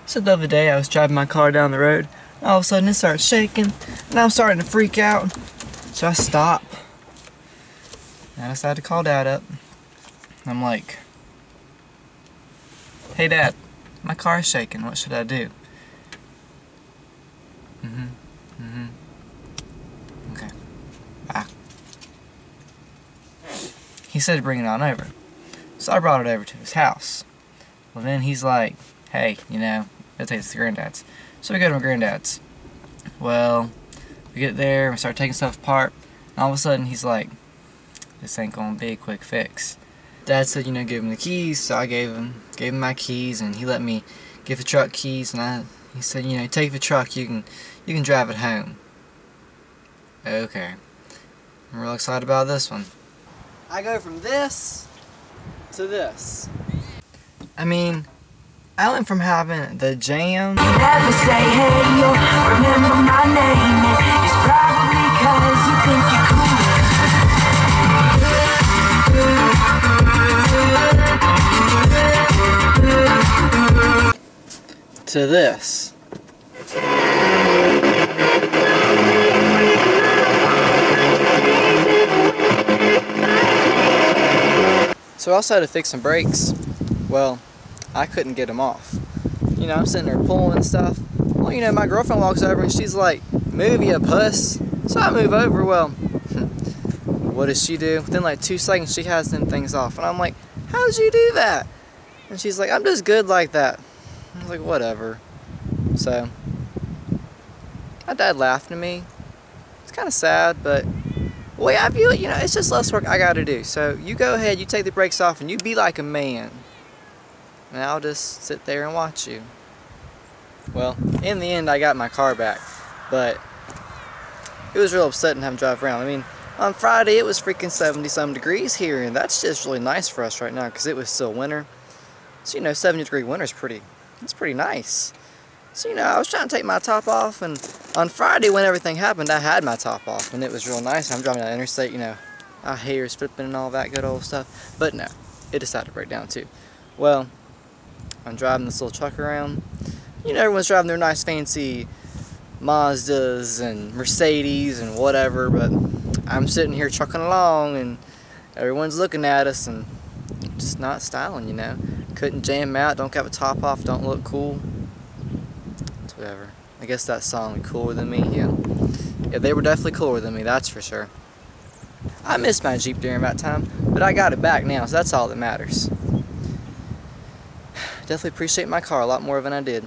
So the other day I was driving my car down the road, and all of a sudden it started shaking, and I'm starting to freak out. So I stop. And I decided to call Dad up. I'm like, "Hey Dad, my car is shaking, what should I do?" Okay, bye. He said to bring it on over. So I brought it over to his house. Well then he's like, "Hey, you know, let's take this to Granddad's." So we go to my Granddad's. Well, we get there, we start taking stuff apart, and all of a sudden he's like, "This ain't gonna be a quick fix." Dad said, you know, give him the keys, so I gave him my keys, and he let me give the truck keys, and he said, you know, take the truck, you can drive it home. Okay. I'm real excited about this one. I go from this to this. I mean, I went from having the jam. You never say hey or remember my name. It's probably cause you think you're cool. To this. So I also had to fix some brakes. Well, I couldn't get them off. You know, I'm sitting there pulling and stuff. Well, you know, my girlfriend walks over and she's like, "Move, you puss." So I move over. Well, what does she do? Within like 2 seconds, she has them things off. And I'm like, "How did you do that?" And she's like, "I'm just good like that." I was like, whatever. So, my dad laughed at me. It's kind of sad, but the way I view it, you know, it's just less work I gotta do. So, you go ahead, you take the brakes off, and you be like a man. And I'll just sit there and watch you. Well, in the end, I got my car back. But, it was real upsetting having to drive around. I mean, on Friday, it was freaking 70-some degrees here, and that's just really nice for us right now, because it was still winter. So, you know, 70-degree winter is pretty nice. So, you know, I was trying to take my top off, and on Friday when everything happened, I had my top off, and it was real nice. I'm driving down the interstate, you know, our hair is flipping and all that good old stuff. But no, it decided to break down too. Well, I'm driving this little truck around. You know, everyone's driving their nice fancy Mazdas and Mercedes and whatever, but I'm sitting here trucking along, and everyone's looking at us and just not styling, you know. Couldn't jam out, don't have a top off, don't look cool. It's whatever. I guess that song was cooler than me, yeah. Yeah, they were definitely cooler than me, that's for sure. I missed my Jeep during that time, but I got it back now, so that's all that matters. Definitely appreciate my car a lot more than I did.